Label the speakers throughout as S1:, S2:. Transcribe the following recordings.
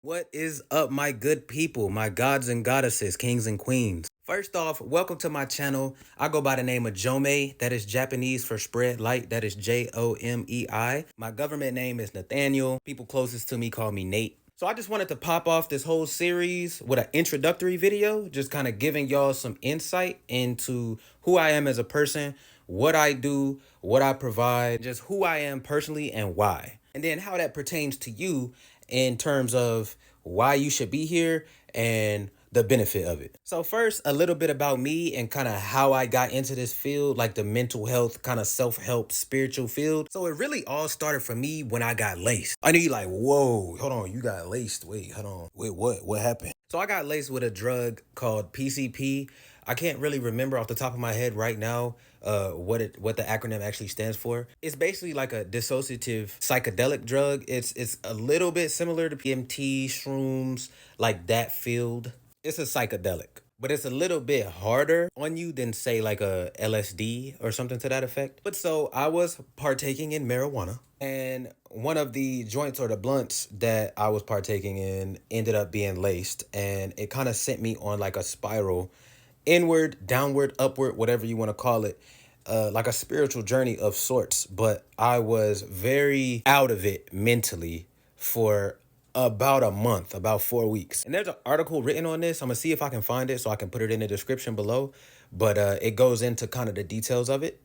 S1: What is up, my good people, my gods and goddesses, kings and queens? First off, welcome to my channel. I go by the name of Jomei. That is Japanese for spread light. That is Jomei. My government name is Nathaniel. People closest to me call me Nate. So I just wanted to pop off this whole series with an introductory video, just kind of giving y'all some insight into who I am as a person, what I do, what I provide, just who I am personally and why. And then how that pertains to you in terms of why you should be here and the benefit of it. So first, a little bit about me and kind of how I got into this field, like the mental health, kind of self-help, spiritual field. So it really all started for me when I got laced. I knew you like, whoa, hold on, you got laced. Wait, hold on. Wait, what? What happened? So I got laced with a drug called PCP. I can't really remember off the top of my head right now what the acronym actually stands for. It's basically like a dissociative psychedelic drug. It's a little bit similar to PMT, shrooms, like that field. It's a psychedelic, but it's a little bit harder on you than say like a LSD or something to that effect. But so I was partaking in marijuana, and one of the joints or the blunts that I was partaking in ended up being laced, and it kind of sent me on like a spiral, inward, downward, upward, whatever you want to call it, like a spiritual journey of sorts. But I was very out of it mentally for about a month, about 4 weeks. And there's an article written on this. I'm gonna see if I can find it so I can put it in the description below. But it goes into kind of the details of it.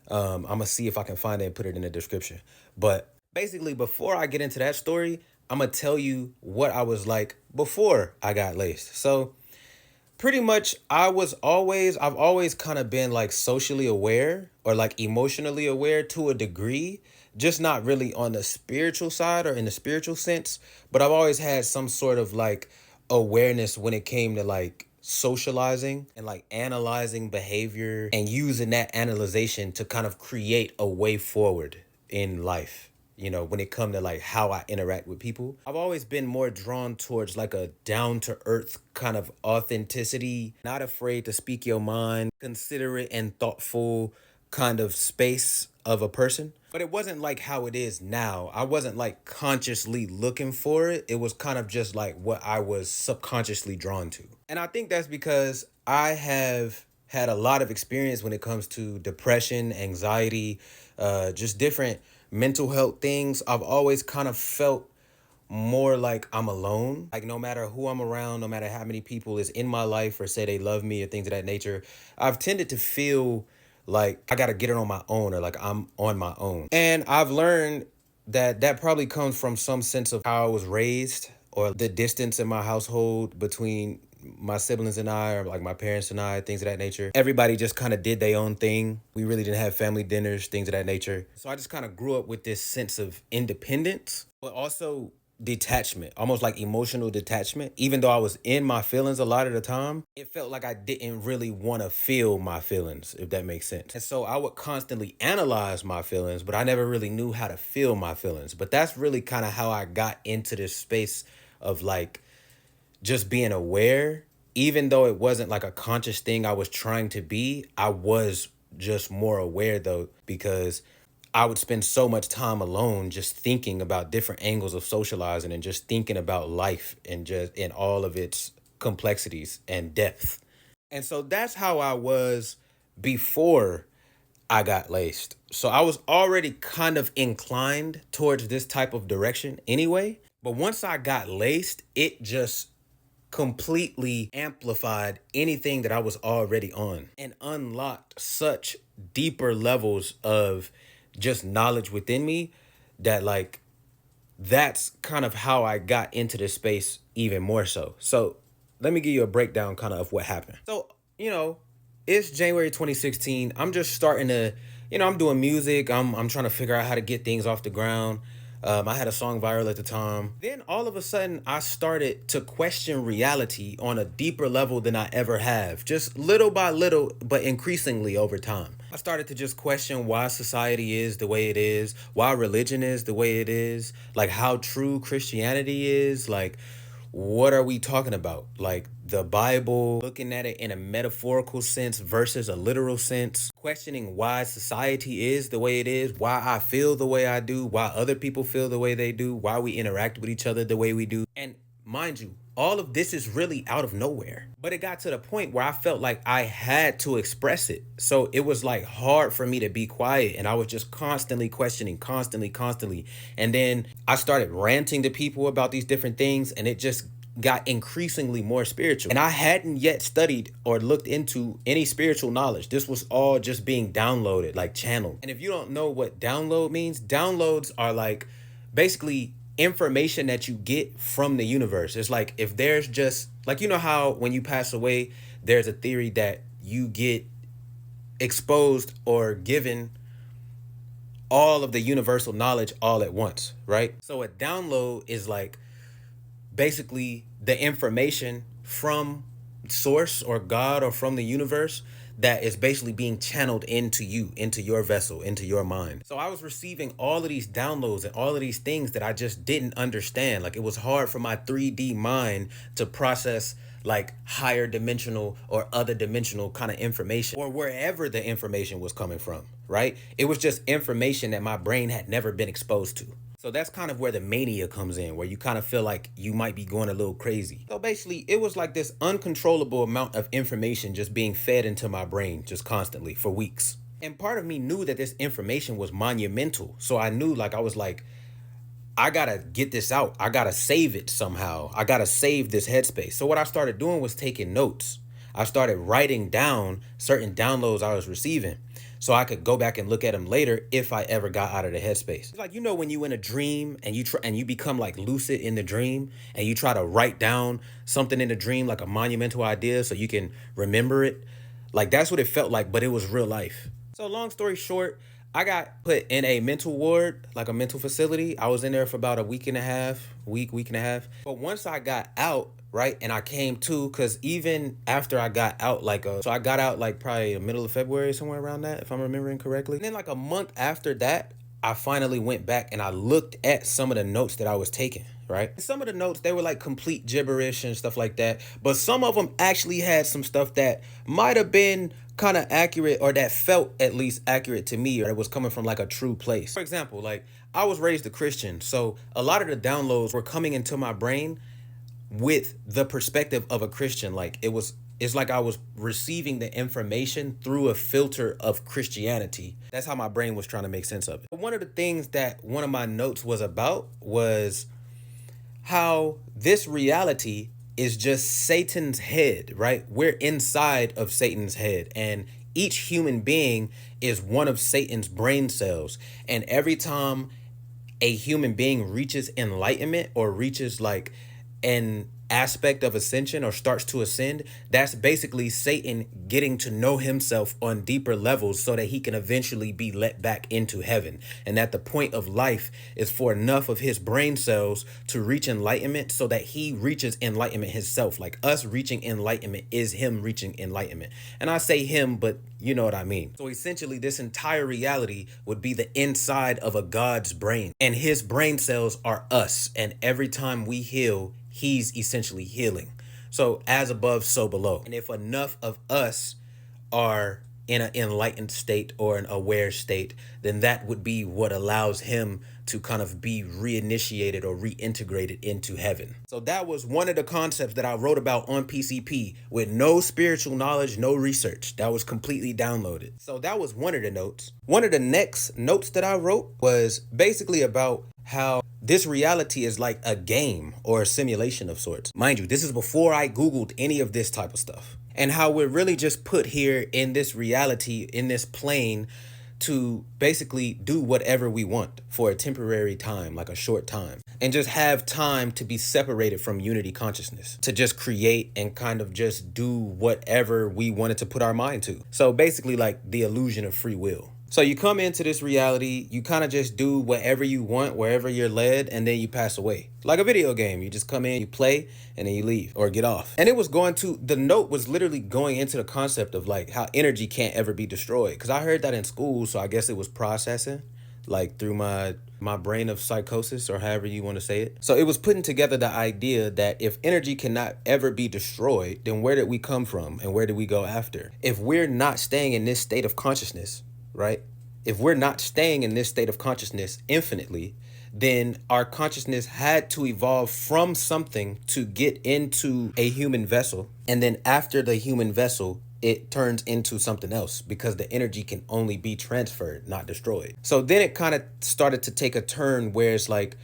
S1: I'm gonna see if I can find it and put it in the description. But basically, before I get into that story, I'm gonna tell you what I was like before I got laced. So pretty much I've always kind of been like socially aware or like emotionally aware to a degree, just not really on the spiritual side or in the spiritual sense, but I've always had some sort of like awareness when it came to like socializing and like analyzing behavior and using that analyzation to kind of create a way forward in life. When it come to like how I interact with people, I've always been more drawn towards like a down to earth kind of authenticity, not afraid to speak your mind, considerate and thoughtful kind of space of a person. But it wasn't like how it is now. I wasn't like consciously looking for it. It was kind of just like what I was subconsciously drawn to. And I think that's because I have had a lot of experience when it comes to depression, anxiety, just different mental health things. I've always kind of felt more like I'm alone. Like no matter who I'm around, no matter how many people is in my life or say they love me or things of that nature, I've tended to feel like I got to get it on my own or like I'm on my own. And I've learned that that probably comes from some sense of how I was raised or the distance in my household between my siblings and I, or like my parents and I, things of that nature. Everybody just kind of did their own thing. We really didn't have family dinners, things of that nature. So I just kind of grew up with this sense of independence, but also detachment, almost like emotional detachment. Even though I was in my feelings a lot of the time, it felt like I didn't really want to feel my feelings, if that makes sense. And so I would constantly analyze my feelings, but I never really knew how to feel my feelings. But that's really kind of how I got into this space of like just being aware. Even though it wasn't like a conscious thing I was trying to be, I was just more aware though, because I would spend so much time alone just thinking about different angles of socializing and just thinking about life and just in all of its complexities and depth. And so that's how I was before I got laced. So I was already kind of inclined towards this type of direction anyway. But once I got laced, it just completely amplified anything that I was already on and unlocked such deeper levels of just knowledge within me that like that's kind of how I got into this space even more so. So let me give you a breakdown kind of what happened. So, it's January 2016. I'm just starting to, I'm doing music. I'm trying to figure out how to get things off the ground. I had a song viral at the time. Then all of a sudden, I started to question reality on a deeper level than I ever have. Just little by little, but increasingly over time. I started to just question why society is the way it is, why religion is the way it is, like how true Christianity is, like what are we talking about? Like the Bible, looking at it in a metaphorical sense versus a literal sense, questioning why society is the way it is, why I feel the way I do, why other people feel the way they do, why we interact with each other the way we do. And Mind you, all of this is really out of nowhere. But it got to the point where I felt like I had to express it. So it was like hard for me to be quiet. And I was just constantly questioning, constantly. And then I started ranting to people about these different things. And it just got increasingly more spiritual. And I hadn't yet studied or looked into any spiritual knowledge. This was all just being downloaded, like channeled. And if you don't know what download means, downloads are like basically information that you get from the universe. It's like if there's just like, you know how when you pass away, there's a theory that you get exposed or given all of the universal knowledge all at once, right? So a download is like basically the information from source or God or from the universe that is basically being channeled into you, into your vessel, into your mind. So I was receiving all of these downloads and all of these things that I just didn't understand. Like it was hard for my 3D mind to process like higher dimensional or other dimensional kind of information or wherever the information was coming from, right? It was just information that my brain had never been exposed to. So that's kind of where the mania comes in, where you kind of feel like you might be going a little crazy. So basically, it was like this uncontrollable amount of information just being fed into my brain just constantly for weeks. And part of me knew that this information was monumental. So I knew like, I was like, I gotta get this out. I gotta save it somehow. I gotta save this headspace. So what I started doing was taking notes. I started writing down certain downloads I was receiving so I could go back and look at them later if I ever got out of the headspace. It's like, you know, when you in a dream and you become like lucid in the dream and you try to write down something in the dream, like a monumental idea so you can remember it. Like that's what it felt like, but it was real life. So long story short, I got put in a mental ward, like a mental facility. I was in there for about a week and a half. But once I got out, right, and I came to, because even after I got out, so I got out like probably the middle of February, somewhere around that, if I'm remembering correctly. And then like a month after that, I finally went back and I looked at some of the notes that I was taking, right? Some of the notes, they were like complete gibberish and stuff like that. But some of them actually had some stuff that might have been kind of accurate, or that felt at least accurate to me, or it was coming from like a true place. For example, like I was raised a Christian, so a lot of the downloads were coming into my brain with the perspective of a Christian. Like it's like I was receiving the information through a filter of Christianity. That's how my brain was trying to make sense of it. But one of the things that one of my notes was about was how this reality is just Satan's head, right? We're inside of Satan's head, and each human being is one of Satan's brain cells. And every time a human being reaches enlightenment or reaches like an aspect of ascension or starts to ascend, that's basically Satan getting to know himself on deeper levels so that he can eventually be let back into heaven. And that the point of life is for enough of his brain cells to reach enlightenment so that he reaches enlightenment himself. Like us reaching enlightenment is him reaching enlightenment. And I say him, but you know what I mean. So essentially this entire reality would be the inside of a God's brain, and his brain cells are us. And every time we heal, he's essentially healing. So as above, so below. And if enough of us are in an enlightened state or an aware state, then that would be what allows him to kind of be reinitiated or reintegrated into heaven. So that was one of the concepts that I wrote about on PCP with no spiritual knowledge, no research. That was completely downloaded. So that was one of the notes. One of the next notes that I wrote was basically about how this reality is like a game or a simulation of sorts. Mind you, this is before I Googled any of this type of stuff. And how we're really just put here in this reality, in this plane, to basically do whatever we want for a temporary time, like a short time, and just have time to be separated from unity consciousness, to just create and kind of just do whatever we wanted to put our mind to. So basically like the illusion of free will. So you come into this reality, you kind of just do whatever you want, wherever you're led, and then you pass away. Like a video game, you just come in, you play, and then you leave or get off. And it was the note was literally going into the concept of like how energy can't ever be destroyed. Because I heard that in school, so I guess it was processing like through my brain of psychosis, or however you want to say it. So it was putting together the idea that if energy cannot ever be destroyed, then where did we come from and where did we go after? If we're not staying in this state of consciousness, right? If we're not staying in this state of consciousness infinitely, then our consciousness had to evolve from something to get into a human vessel. And then after the human vessel, it turns into something else because the energy can only be transferred, not destroyed. So then it kind of started to take a turn where it's like,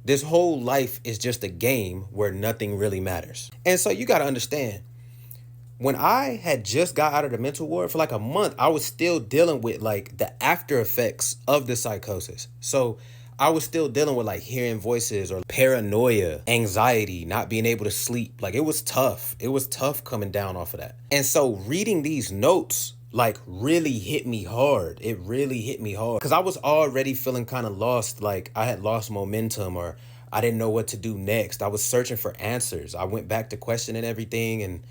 S1: this whole life is just a game where nothing really matters. And so you got to understand, when I had just got out of the mental ward for like a month, I was still dealing with like the after effects of the psychosis. So I was still dealing with like hearing voices or paranoia, anxiety, not being able to sleep. Like it was tough. It was tough coming down off of that. And so reading these notes like really hit me hard. It really hit me hard because I was already feeling kind of lost. Like I had lost momentum, or I didn't know what to do next. I was searching for answers. I went back to questioning everything, and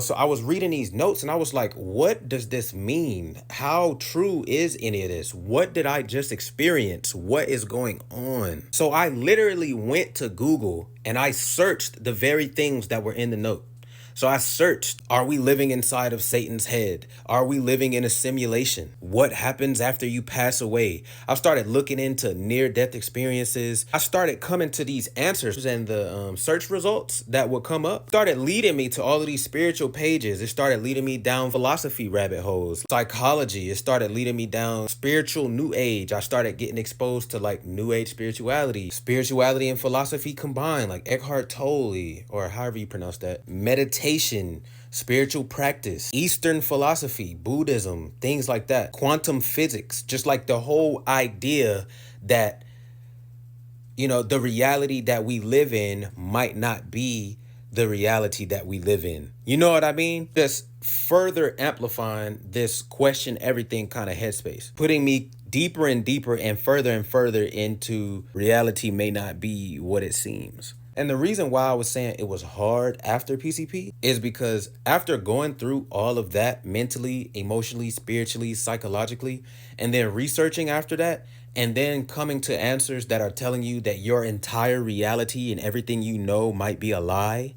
S1: so I was reading these notes and I was like, what does this mean? How true is any of this? What did I just experience? What is going on? So I literally went to Google and I searched the very things that were in the note. So I searched, are we living inside of Satan's head? Are we living in a simulation? What happens after you pass away? I started looking into near-death experiences. I started coming to these answers, and the search results that would come up started leading me to all of these spiritual pages. It started leading me down philosophy rabbit holes, psychology. It started leading me down spiritual new age. I started getting exposed to like new age spirituality and philosophy combined, like Eckhart Tolle, or however you pronounce that, meditation, spiritual practice, Eastern philosophy, Buddhism, things like that, quantum physics, just like the whole idea that, the reality that we live in might not be the reality that we live in. You know what I mean? Just further amplifying this question everything kind of headspace, putting me deeper and deeper and further into reality may not be what it seems. And the reason why I was saying it was hard after PCP is because after going through all of that mentally, emotionally, spiritually, psychologically, and then researching after that, and then coming to answers that are telling you that your entire reality and everything you know might be a lie,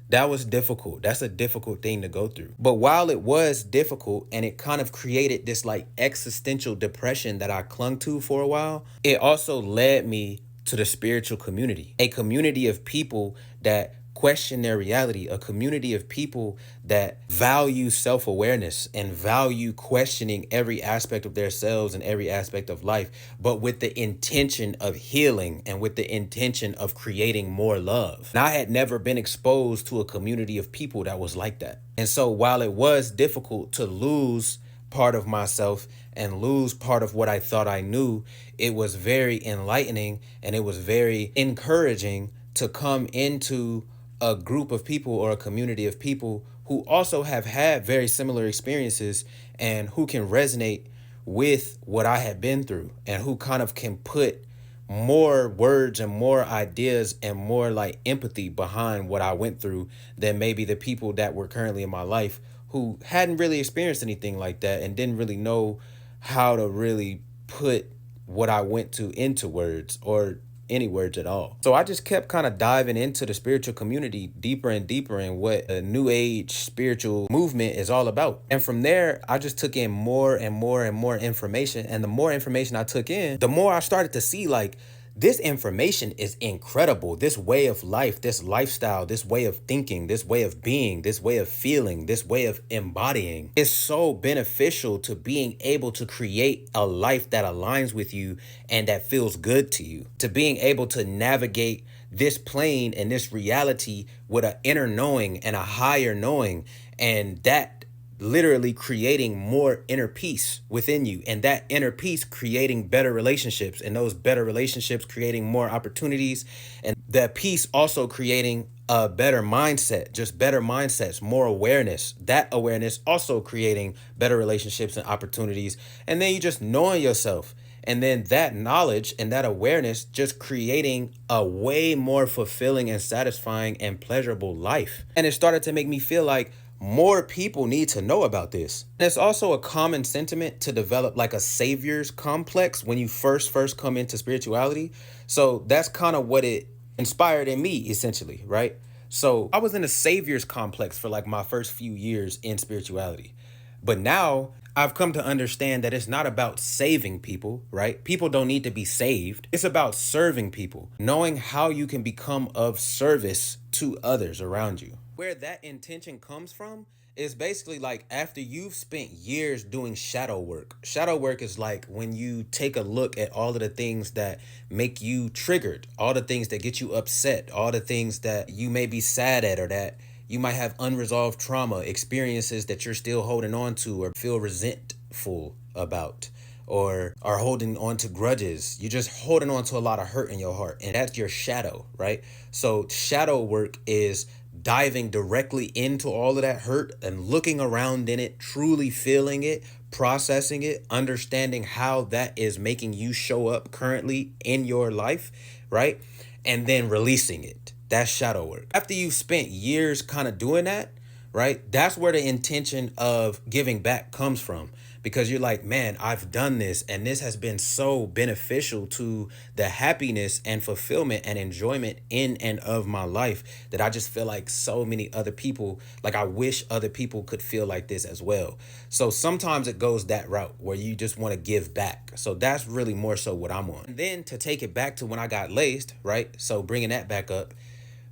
S1: that was difficult. That's a difficult thing to go through. But while it was difficult and it kind of created this like existential depression that I clung to for a while, it also led me to the spiritual community, a community of people that question their reality, a community of people that value self-awareness and value questioning every aspect of themselves and every aspect of life, but with the intention of healing and with the intention of creating more love. And I had never been exposed to a community of people that was like that. And so while it was difficult to lose part of myself and lose part of what I thought I knew, it was very enlightening and it was very encouraging to come into a group of people or a community of people who also have had very similar experiences and who can resonate with what I had been through and who kind of can put more words and more ideas and more like empathy behind what I went through than maybe the people that were currently in my life who hadn't really experienced anything like that and didn't really know how to really put what I went to into words or any words at all. So I just kept kind of diving into the spiritual community deeper and deeper in what a new age spiritual movement is all about. And from there, I just took in more and more and more information. And the more information I took in, the more I started to see like, this information is incredible. This way of life, this lifestyle, this way of thinking, this way of being, this way of feeling, this way of embodying is so beneficial to being able to create a life that aligns with you and that feels good to you, to being able to navigate this plane and this reality with an inner knowing and a higher knowing, and that literally creating more inner peace within you, and that inner peace creating better relationships, and those better relationships creating more opportunities, and that peace also creating a better mindset, just better mindsets, more awareness, that awareness also creating better relationships and opportunities, and then you just knowing yourself, and then that knowledge and that awareness just creating a way more fulfilling and satisfying and pleasurable life. And it started to make me feel like more people need to know about this. And it's also a common sentiment to develop like a savior's complex when you first come into spirituality. So that's kind of what it inspired in me, essentially, right? So I was in a savior's complex for like my first few years in spirituality. But now I've come to understand that it's not about saving people, right? People don't need to be saved. It's about serving people, knowing how you can become of service to others around you. Where that intention comes from is basically like after you've spent years doing shadow work. Shadow work is like when you take a look at all of the things that make you triggered, all the things that get you upset, all the things that you may be sad at or that you might have unresolved trauma, experiences that you're still holding on to or feel resentful about or are holding on to grudges. You're just holding on to a lot of hurt in your heart. And that's your shadow, right? So shadow work is diving directly into all of that hurt and looking around in it, truly feeling it, processing it, understanding how that is making you show up currently in your life, right? And then releasing it. That's shadow work. After you've spent years kind of doing that, right? That's where the intention of giving back comes from. Because you're like, man, I've done this and this has been so beneficial to the happiness and fulfillment and enjoyment in and of my life that I just feel like so many other people, like I wish other people could feel like this as well. So sometimes it goes that route where you just want to give back. So that's really more so what I'm on. And then to take it back to when I got laced, right? So bringing that back up,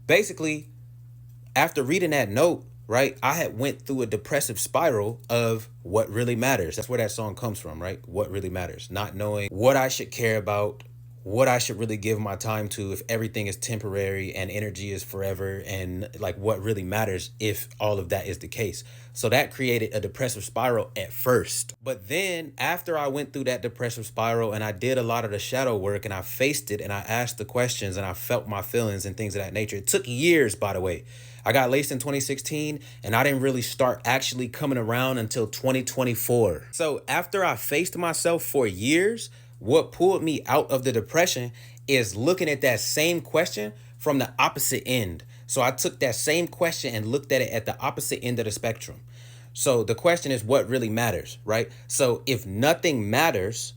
S1: basically, after reading that note, right, I had went through a depressive spiral of what really matters. That's where that song comes from, right? What really matters. Not knowing what I should care about, what I should really give my time to if everything is temporary and energy is forever, and like what really matters if all of that is the case. So that created a depressive spiral at first. But then after I went through that depressive spiral and I did a lot of the shadow work and I faced it and I asked the questions and I felt my feelings and things of that nature. It took years, by the way. I got laced in 2016 and I didn't really start actually coming around until 2024. So after I faced myself for years, what pulled me out of the depression is looking at that same question from the opposite end. So I took that same question and looked at it at the opposite end of the spectrum. So the question is what really matters, right? So if nothing matters,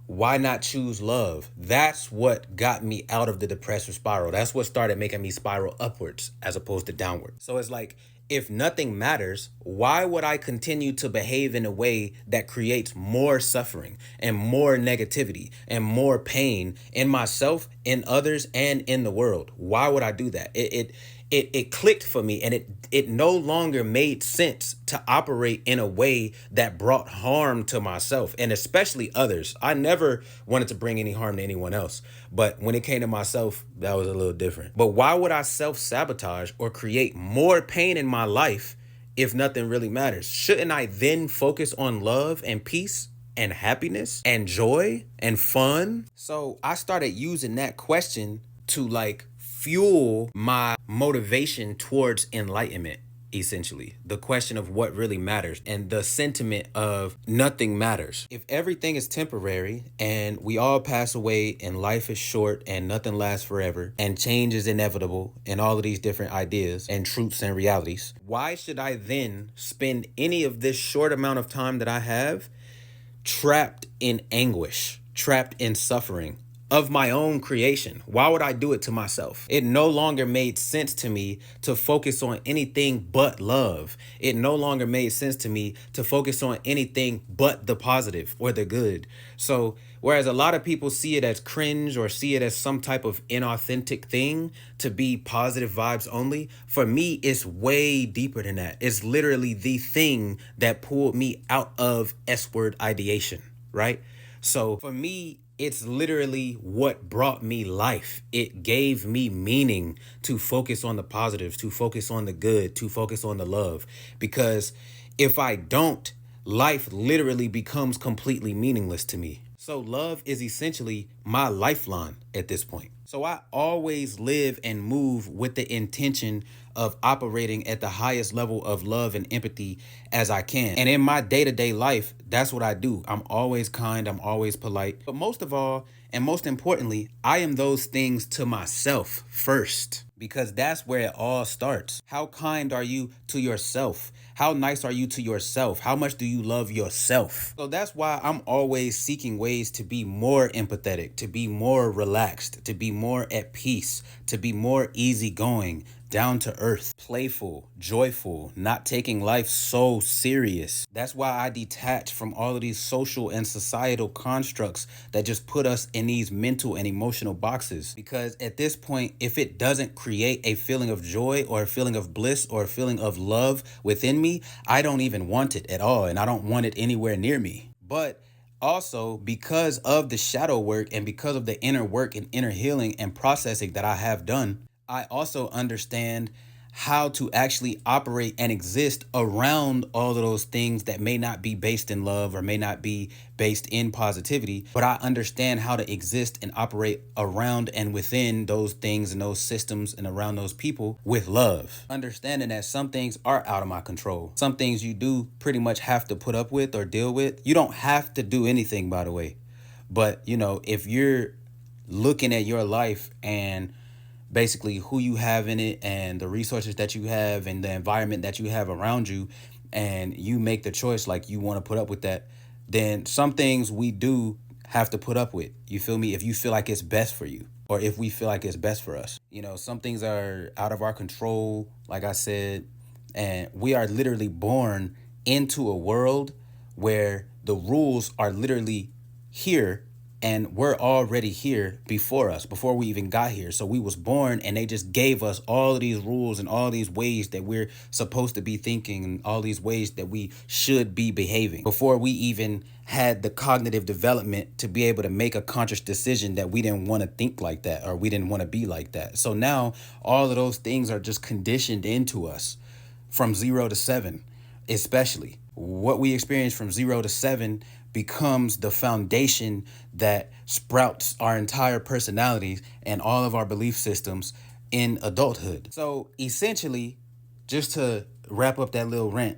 S1: why not choose love? That's what got me out of the depressive spiral. That's what started making me spiral upwards as opposed to downward. So it's like, if nothing matters, why would I continue to behave in a way that creates more suffering and more negativity and more pain in myself, in others, and in the world? Why would I do that? It clicked for me, and it no longer made sense to operate in a way that brought harm to myself and especially others. I never wanted to bring any harm to anyone else, but when it came to myself, that was a little different. But why would I self-sabotage or create more pain in my life if nothing really matters? Shouldn't I then focus on love and peace and happiness and joy and fun? So I started using that question to like fuel my motivation towards enlightenment, essentially. The question of what really matters and the sentiment of nothing matters. If everything is temporary and we all pass away and life is short and nothing lasts forever and change is inevitable and all of these different ideas and truths and realities, why should I then spend any of this short amount of time that I have trapped in anguish, trapped in suffering of my own creation? Why would I do it to myself? It no longer made sense to me to focus on anything but love. It no longer made sense to me to focus on anything but the positive or the good. So whereas a lot of people see it as cringe or see it as some type of inauthentic thing to be positive vibes only, for me, it's way deeper than that. It's literally the thing that pulled me out of S-word ideation, right? So for me, it's literally what brought me life. It gave me meaning to focus on the positives, to focus on the good, to focus on the love. Because if I don't, life literally becomes completely meaningless to me. So love is essentially my lifeline at this point. So I always live and move with the intention of operating at the highest level of love and empathy as I can. And in my day-to-day life, that's what I do. I'm always kind, I'm always polite. But most of all, and most importantly, I am those things to myself first, because that's where it all starts. How kind are you to yourself? How nice are you to yourself? How much do you love yourself? So that's why I'm always seeking ways to be more empathetic, to be more relaxed, to be more at peace, to be more easygoing, down to earth, playful, joyful, not taking life so serious. That's why I detach from all of these social and societal constructs that just put us in these mental and emotional boxes. Because at this point, if it doesn't create a feeling of joy or a feeling of bliss or a feeling of love within me, I don't even want it at all, and I don't want it anywhere near me. But also, because of the shadow work and because of the inner work and inner healing and processing that I have done, I also understand how to actually operate and exist around all of those things that may not be based in love or may not be based in positivity, but I understand how to exist and operate around and within those things and those systems and around those people with love. Understanding that some things are out of my control. Some things you do pretty much have to put up with or deal with. You don't have to do anything, by the way. But, if you're looking at your life and basically who you have in it and the resources that you have and the environment that you have around you, and you make the choice like you want to put up with that, then some things we do have to put up with. You feel me? If you feel like it's best for you, or if we feel like it's best for us. Some things are out of our control, like I said, and we are literally born into a world where the rules are literally here, and we're already here before we even got here. So we was born and they just gave us all of these rules and all these ways that we're supposed to be thinking and all these ways that we should be behaving before we even had the cognitive development to be able to make a conscious decision that we didn't want to think like that or we didn't want to be like that. So now all of those things are just conditioned into us from 0 to 7, especially. What we experience from 0 to 7 becomes the foundation that sprouts our entire personalities and all of our belief systems in adulthood. So essentially, just to wrap up that little rant,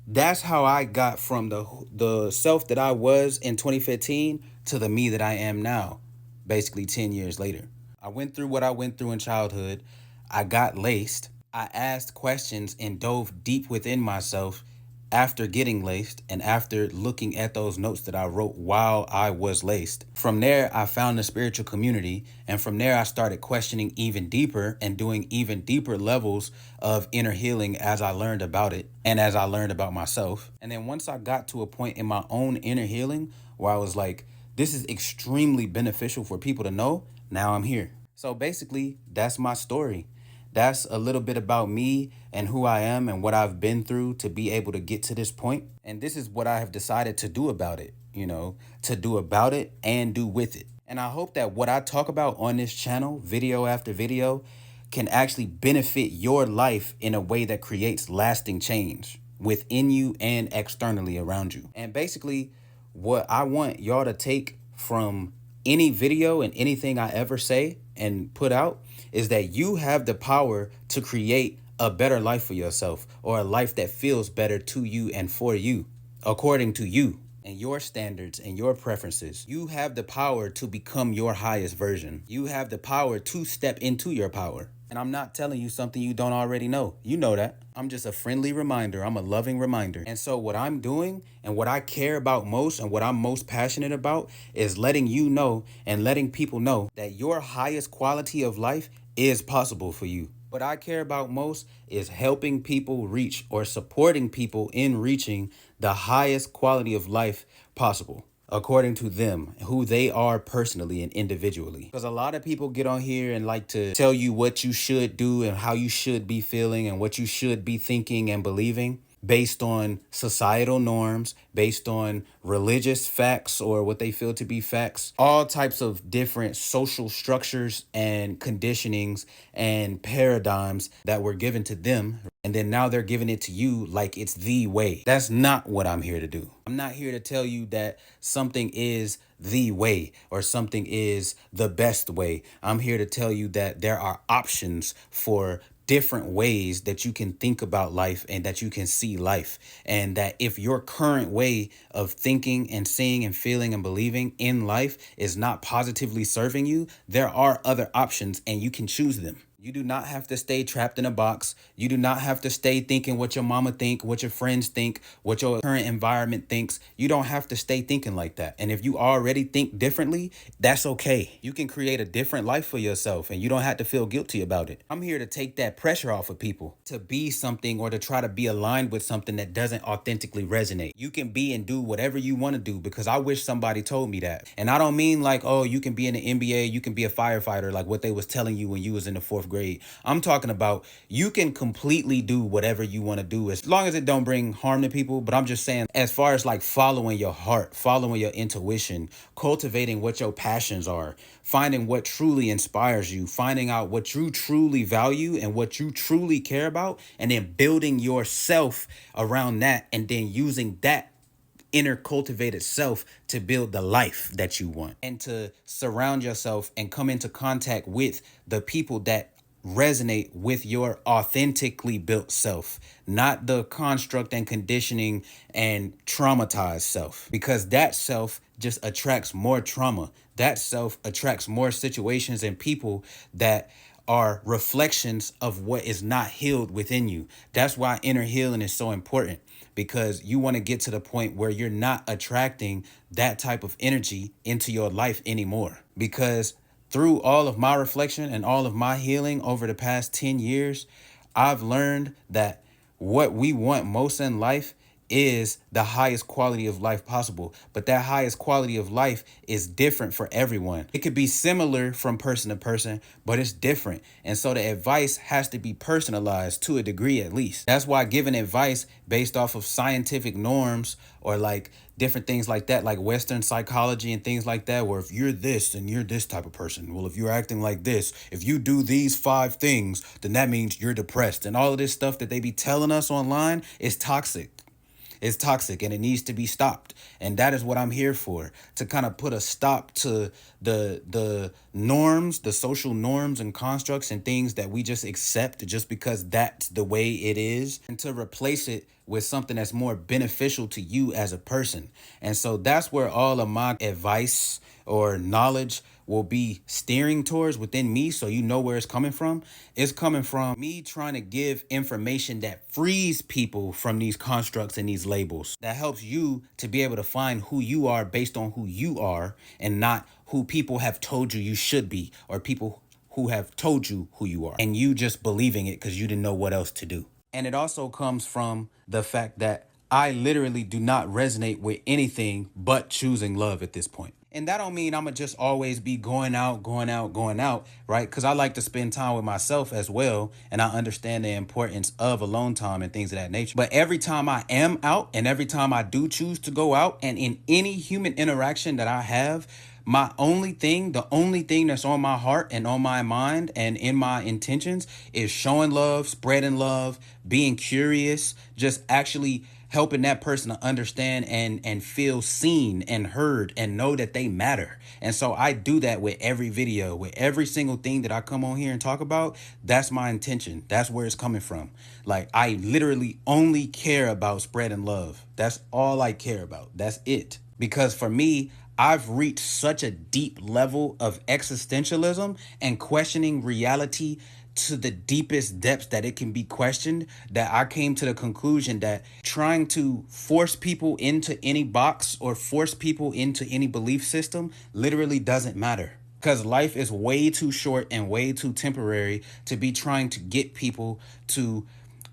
S1: that's how I got from the self that I was in 2015 to the me that I am now, basically 10 years later. I went through what I went through in childhood. I got laced. I asked questions and dove deep within myself after getting laced and after looking at those notes that I wrote while I was laced. From there, I found the spiritual community. And from there, I started questioning even deeper and doing even deeper levels of inner healing as I learned about it and as I learned about myself. And then once I got to a point in my own inner healing where I was like, this is extremely beneficial for people to know, now I'm here. So basically, that's my story. That's a little bit about me and who I am and what I've been through to be able to get to this point. And this is what I have decided to do about it, to do about it and do with it. And I hope that what I talk about on this channel, video after video, can actually benefit your life in a way that creates lasting change within you and externally around you. And basically, what I want y'all to take from any video and anything I ever say and put out is that you have the power to create a better life for yourself, or a life that feels better to you and for you, according to you and your standards and your preferences. You have the power to become your highest version. You have the power to step into your power. And I'm not telling you something you don't already know. You know that. I'm just a friendly reminder. I'm a loving reminder. And so what I'm doing and what I care about most and what I'm most passionate about is letting you know and letting people know that your highest quality of life is possible for you. What I care about most is helping people reach or supporting people in reaching the highest quality of life possible, according to them, who they are personally and individually. Because a lot of people get on here and like to tell you what you should do and how you should be feeling and what you should be thinking and believing based on societal norms, based on religious facts or what they feel to be facts, all types of different social structures and conditionings and paradigms that were given to them. And then now they're giving it to you like it's the way. That's not what I'm here to do. I'm not here to tell you that something is the way or something is the best way. I'm here to tell you that there are options for different ways that you can think about life and that you can see life. And that if your current way of thinking and seeing and feeling and believing in life is not positively serving you, there are other options and you can choose them. You do not have to stay trapped in a box. You do not have to stay thinking what your mama think, what your friends think, what your current environment thinks. You don't have to stay thinking like that. And if you already think differently, that's okay. You can create a different life for yourself and you don't have to feel guilty about it. I'm here to take that pressure off of people to be something or to try to be aligned with something that doesn't authentically resonate. You can be and do whatever you want to do, because I wish somebody told me that. And I don't mean like, oh, you can be in the NBA, you can be a firefighter, like what they was telling you when you was in the 4th grade. I'm talking about you can completely do whatever you want to do as long as it don't bring harm to people. But I'm just saying, as far as like following your heart, following your intuition, cultivating what your passions are, finding what truly inspires you, finding out what you truly value and what you truly care about, and then building yourself around that, and then using that inner cultivated self to build the life that you want, and to surround yourself and come into contact with the people that resonate with your authentically built self, not the construct and conditioning and traumatized self, because that self just attracts more trauma. That self attracts more situations and people that are reflections of what is not healed within you. That's why inner healing is so important, because you want to get to the point where you're not attracting that type of energy into your life anymore. Because through all of my reflection and all of my healing over the past 10 years, I've learned that what we want most in life is the highest quality of life possible. But that highest quality of life is different for everyone. It could be similar from person to person, but it's different. And so the advice has to be personalized to a degree at least. That's why giving advice based off of scientific norms or like different things like that, like Western psychology and things like that, where if you're this, then you're this type of person. Well, if you're acting like this, if you do these 5 things, then that means you're depressed. And all of this stuff that they be telling us online is toxic. It's toxic and it needs to be stopped. And that is what I'm here for, to kind of put a stop to the norms, the social norms and constructs and things that we just accept just because that's the way it is, and to replace it with something that's more beneficial to you as a person. And so that's where all of my advice or knowledge will be steering towards within me, so you know where it's coming from. It's coming from me trying to give information that frees people from these constructs and these labels, that helps you to be able to find who you are based on who you are, and not who people have told you you should be, or people who have told you who you are and you just believing it because you didn't know what else to do. And it also comes from the fact that I literally do not resonate with anything but choosing love at this point. And that don't mean I'm going to just always be going out, right? Because I like to spend time with myself as well. And I understand the importance of alone time and things of that nature. But every time I am out, and every time I do choose to go out, and in any human interaction that I have, the only thing that's on my heart and on my mind and in my intentions is showing love, spreading love, being curious, just actually helping that person to understand and feel seen and heard and know that they matter. And so I do that with every video, with every single thing that I come on here and talk about. That's my intention. That's where it's coming from. Like, I literally only care about spreading love. That's all I care about. That's it. Because for me, I've reached such a deep level of existentialism and questioning reality to the deepest depths that it can be questioned, that I came to the conclusion that trying to force people into any box or force people into any belief system literally doesn't matter. Because life is way too short and way too temporary to be trying to get people to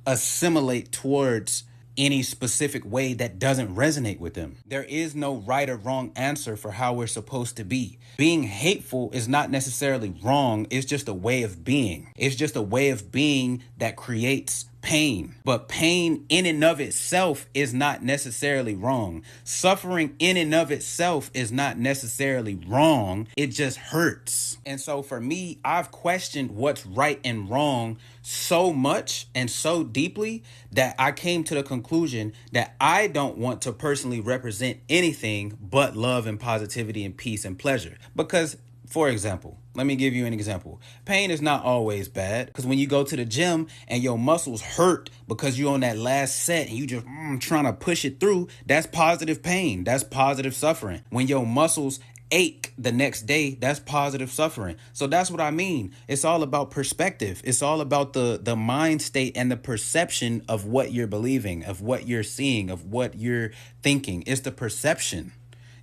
S1: assimilate towards any specific way that doesn't resonate with them. There is no right or wrong answer for how we're supposed to be. Being hateful is not necessarily wrong. It's just a way of being. It's just a way of being that creates pain. But pain in and of itself is not necessarily wrong. Suffering in and of itself is not necessarily wrong. It just hurts. And so for me, I've questioned what's right and wrong so much and so deeply that I came to the conclusion that I don't want to personally represent anything but love and positivity and peace and pleasure. Because, for example, let me give you an example. Pain is not always bad, because when you go to the gym and your muscles hurt because you're on that last set and you just trying to push it through, that's positive pain. That's positive suffering. When your muscles ache the next day, that's positive suffering. So that's what I mean. It's all about perspective. It's all about the mind state and the perception of what you're believing, of what you're seeing, of what you're thinking. It's the perception.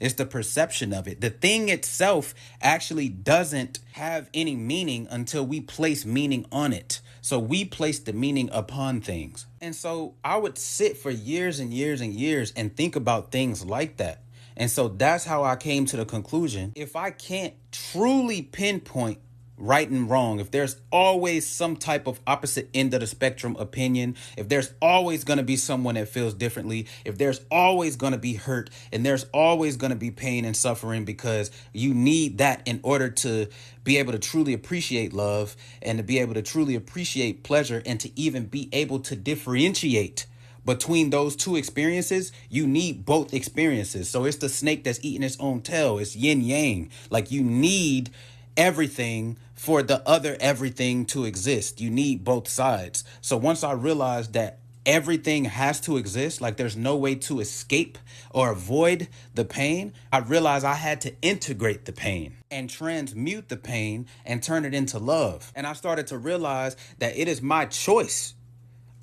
S1: It's the perception of it. The thing itself actually doesn't have any meaning until we place meaning on it. So we place the meaning upon things. And so I would sit for years and years and years and think about things like that. And so that's how I came to the conclusion. If I can't truly pinpoint right and wrong, if there's always some type of opposite end of the spectrum opinion, if there's always going to be someone that feels differently, if there's always going to be hurt, and there's always going to be pain and suffering, because you need that in order to be able to truly appreciate love and to be able to truly appreciate pleasure and to even be able to differentiate between those two experiences, you need both experiences. So it's the snake that's eating its own tail. It's yin yang. Like, you need everything for the other everything to exist. You need both sides. So once I realized that everything has to exist, like there's no way to escape or avoid the pain, I realized I had to integrate the pain and transmute the pain and turn it into love. And I started to realize that it is my choice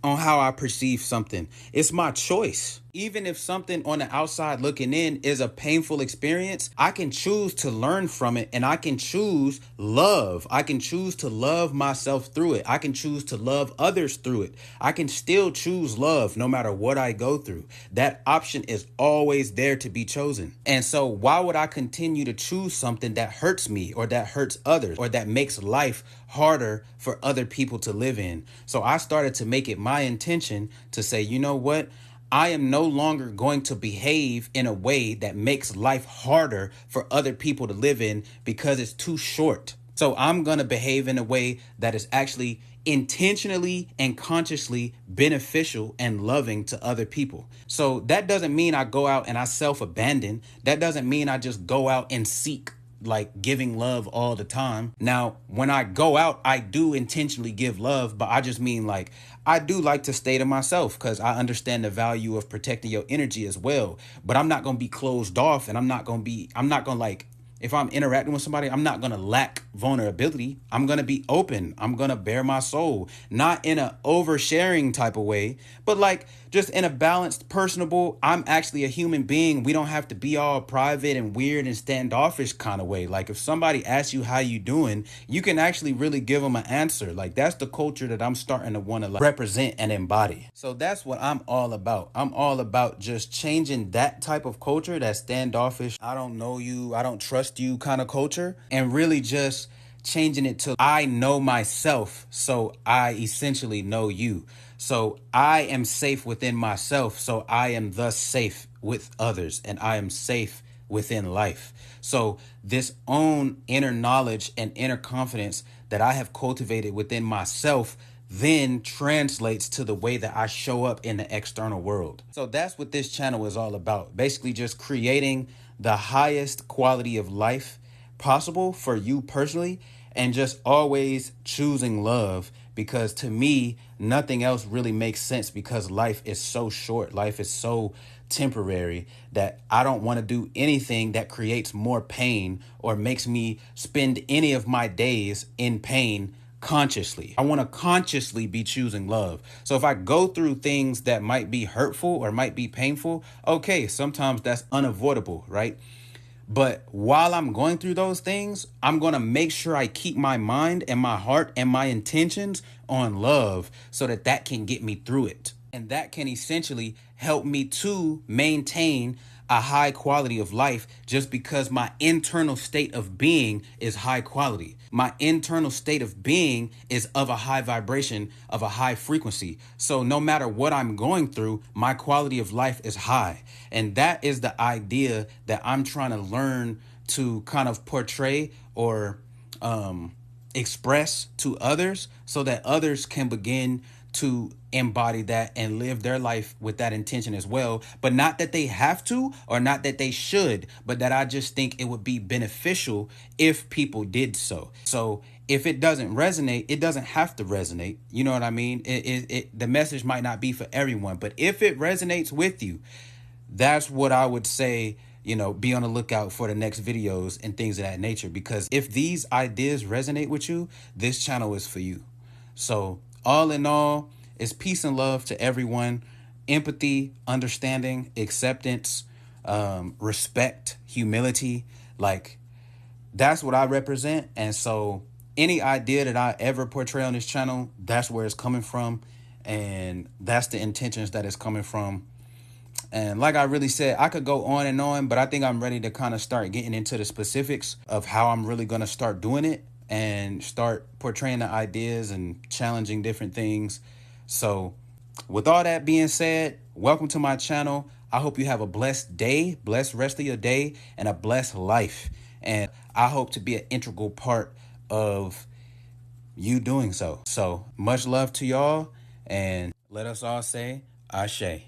S1: on how I perceive something. It's my choice. Even if something on the outside looking in is a painful experience, I can choose to learn from it, and I can choose love. I can choose to love myself through it. I can choose to love others through it. I can still choose love no matter what I go through. That option is always there to be chosen. And so why would I continue to choose something that hurts me or that hurts others or that makes life harder for other people to live in? So I started to make it my intention to say, you know what? I am no longer going to behave in a way that makes life harder for other people to live in because it's too short. So I'm going to behave in a way that is actually intentionally and consciously beneficial and loving to other people. So that doesn't mean I go out and I self-abandon. That doesn't mean I just go out and seek like giving love all the time. Now, when I go out, I do intentionally give love, but I just mean like I do like to stay to myself because I understand the value of protecting your energy as well. But I'm not going to be closed off, and I'm not going to like, if I'm interacting with somebody, I'm not going to lack vulnerability. I'm going to be open. I'm going to bare my soul, not in a oversharing type of way, but like just in a balanced, personable, I'm actually a human being. We don't have to be all private and weird and standoffish kind of way. Like if somebody asks you how you doing, you can actually really give them an answer. Like that's the culture that I'm starting to want to like represent and embody. So that's what I'm all about. I'm all about just changing that type of culture, that standoffish, I don't know you, I don't trust you kind of culture, and really just changing it to I know myself, so I essentially know you. So I am safe within myself, so I am thus safe with others, and I am safe within life. So this own inner knowledge and inner confidence that I have cultivated within myself then translates to the way that I show up in the external world. So that's what this channel is all about. Basically just creating the highest quality of life possible for you personally, and just always choosing love, because to me, nothing else really makes sense, because life is so short. Life is so temporary that I don't want to do anything that creates more pain or makes me spend any of my days in pain consciously. I want to consciously be choosing love. So if I go through things that might be hurtful or might be painful, okay, sometimes that's unavoidable, right? But while I'm going through those things, I'm going to make sure I keep my mind and my heart and my intentions on love so that that can get me through it. And that can essentially help me to maintain a high quality of life, just because my internal state of being is high quality. My internal state of being is of a high vibration, of a high frequency. So no matter what I'm going through, my quality of life is high. And that is the idea that I'm trying to learn to kind of portray or express to others, so that others can begin to embody that and live their life with that intention as well. But not that they have to, or not that they should, but that I just think it would be beneficial if people did so. So if it doesn't resonate, it doesn't have to resonate. You know what I mean? The message might not be for everyone, but if it resonates with you, that's what I would say be on the lookout for the next videos and things of that nature. Because if these ideas resonate with you, this channel is for you. So all in all, it's peace and love to everyone. Empathy, understanding, acceptance, respect, humility. Like, that's what I represent. And so any idea that I ever portray on this channel, that's where it's coming from. And that's the intentions that it's coming from. And like I really said, I could go on, but I think I'm ready to kind of start getting into the specifics of how I'm really going to start doing it and start portraying the ideas and challenging different things. So with all that being said, welcome to my channel. I hope you have a blessed day, blessed rest of your day, and a blessed life. And I hope to be an integral part of you doing so. So much love to y'all, and let us all say Ashe.